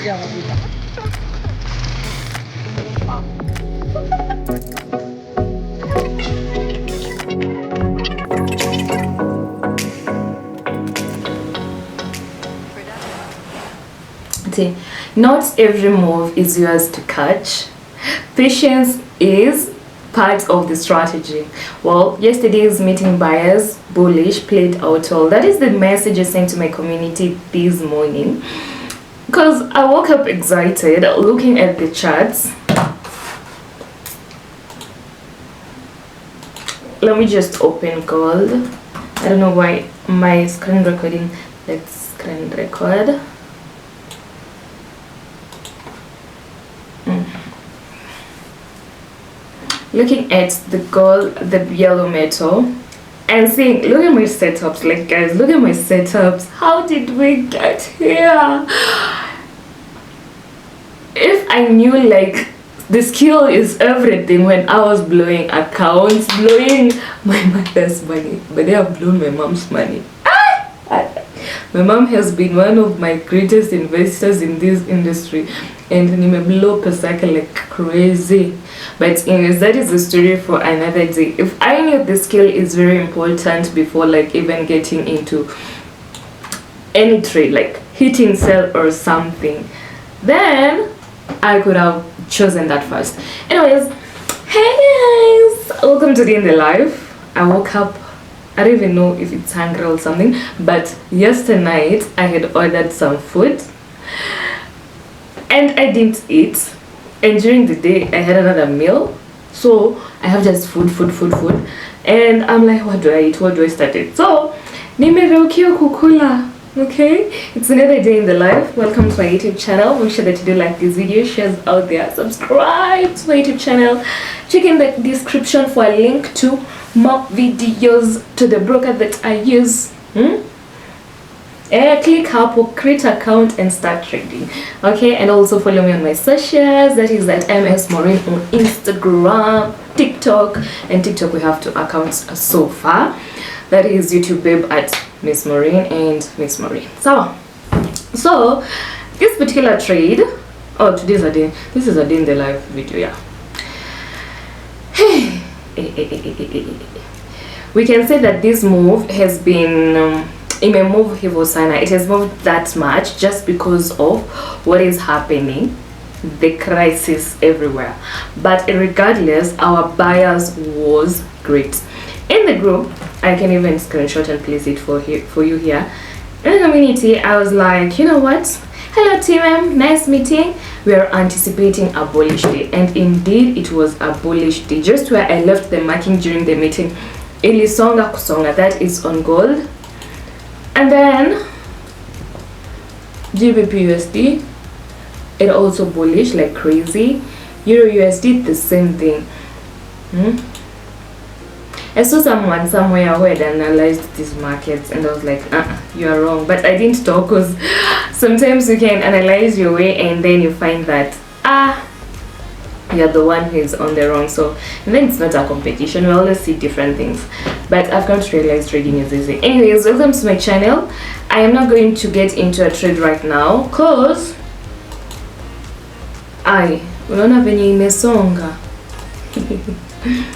See, not every move is yours to catch. Patience is part of the strategy. Well, yesterday's meeting buyers bullish played out well. That is the message I sent to my community this morning, because I woke up excited looking at the charts. Let me just open gold. I don't know why my screen recording. Let's screen record. Looking at the gold, the yellow metal, and saying, look at my setups. Like, guys, look at my setups. How did we get here? If I knew, like, the skill is everything, when I was blowing accounts, blowing my mother's money, but they have blown my mom's money. My mom has been one of my greatest investors in this industry, and I may blow per cycle like crazy. But anyways, that is a story for another day. If I knew the skill is very important before, like, even getting into any trade, like hitting sell or something, then I could have chosen that first. Anyways, hey guys, welcome to the In the Life. I woke up, I don't even know if it's hungry or something, but yesterday night I had ordered some food and I didn't eat, and during the day I had another meal, so I have just food, and I'm like, what do I eat, what do I start it? So nimereukia kukula. Okay, it's another day in the life. Welcome to my YouTube channel. Make sure that you do like this video, shares out there, subscribe to my YouTube channel, check in the description for a link to more videos, to the broker that I use. Click up or create account and start trading. Okay, and also follow me on my socials. That is at MS Maureen on Instagram, TikTok, and TikTok we have 2 accounts so far. That is YouTube babe at Miss Maureen and Miss Maureen. So this particular trade, today's a day, this is a day in the life video, yeah. We can say that this move has been it may move Hivosana. It has moved that much just because of what is happening, the crisis everywhere. But regardless, our buyers was great. In the group, I can even screenshot and place it for you here. In the community, I was like, you know what? Hello team, nice meeting. We are anticipating a bullish day, and indeed it was a bullish day. Just where I left the marking during the meeting, ilisonga kusonga, that is on gold. And then GBP USD, it also bullish like crazy. Euro USD, the same thing. I saw someone somewhere who had analyzed these markets, and I was like, you are wrong. But I didn't talk, because sometimes you can analyze your way and then you find that you're the one who's on the wrong. So, and then it's not a competition. We always see different things, but I've come to realize trading is easy. Anyways, welcome to my channel. I am not going to get into a trade right now, because unaona venye imesonga.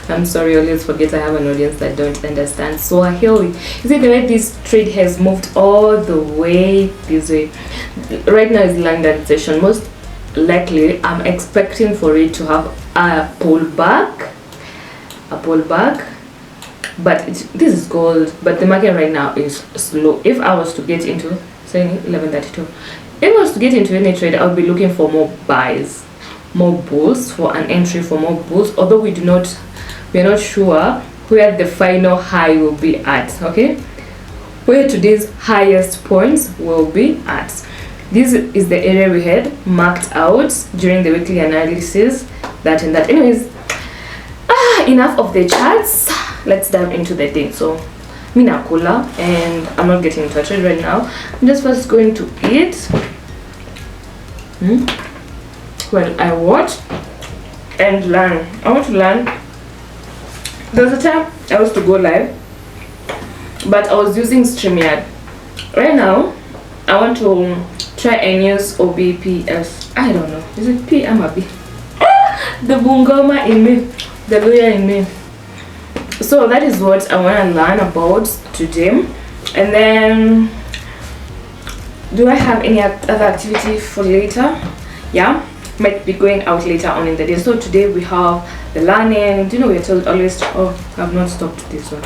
I'm sorry, I always forget I have an audience that don't understand Swahili. You see, the way this trade has moved all the way this way. Right now is London session. Most likely, I'm expecting for it to have a pullback. But this is gold. But the market right now is slow. If I was to get into, say 11:32, if I was to get into any trade, I would be looking for more buys, more bulls, for an entry for more bulls, although we're not sure where the final high will be at, okay, where today's highest points will be at. This is the area we had marked out during the weekly analysis, that and that. Anyways, enough of the charts, let's dive into the thing. So mina kula, and I'm not getting into a trade right now. I'm just first going to eat. Well, I watch and learn. I want to learn. There was a time I was to go live, but I was using StreamYard. Right now, I want to try and use OBPS. I don't know. Is it P? I'm a B. The Bungoma in me, the lawyer in me. So that is what I want to learn about today. And then, do I have any other activity for later? Yeah, might be going out later on in the day. So today we have the learning. Do you know we're told always? Oh, I've not stopped this one.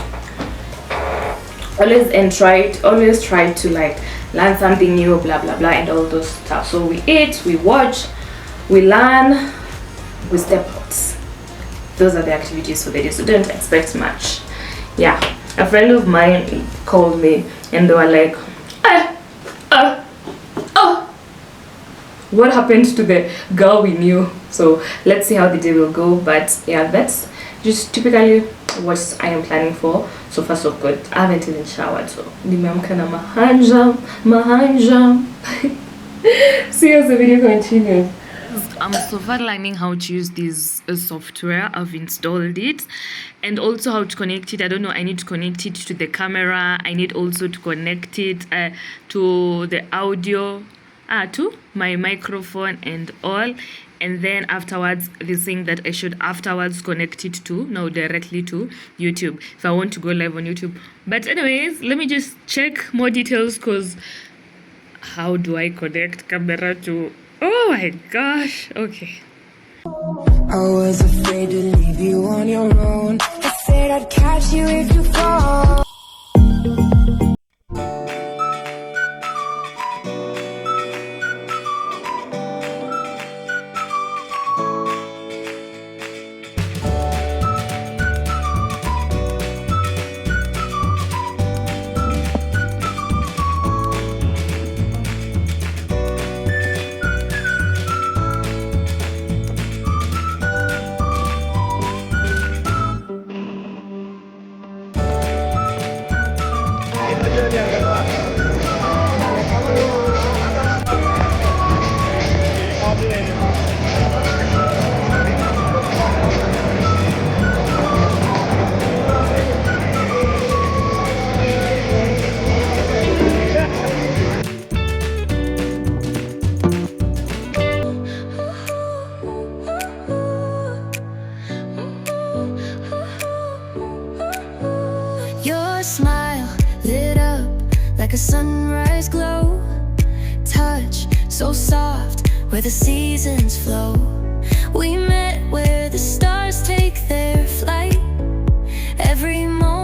Always try to like learn something new, blah blah blah, and all those stuff. So we eat, we watch, we learn, we step out. Those are the activities for the day, so don't expect much. Yeah, a friend of mine called me and they were like, what happened to the girl we knew? So let's see how the day will go. But yeah, that's just typically what I am planning for. So far so good. I haven't even showered, so nimeamka na mahanja. See as the video continues. I'm so far learning how to use this software. I've installed it, and also how to connect it. I don't know, I need to connect it to the camera. I need also to connect it to the audio, to my microphone and all. And then afterwards, this thing that I should afterwards connect it to, now directly to YouTube, if I want to go live on YouTube. But anyways, let me just check more details, because how do I connect camera to... Oh my gosh. Okay. I was afraid to leave you on your own. I said I'd catch you if you fall. Your smile lit up like a sunrise glow. Touch so soft where the seasons flow. We met where the stars take their flight. Every moment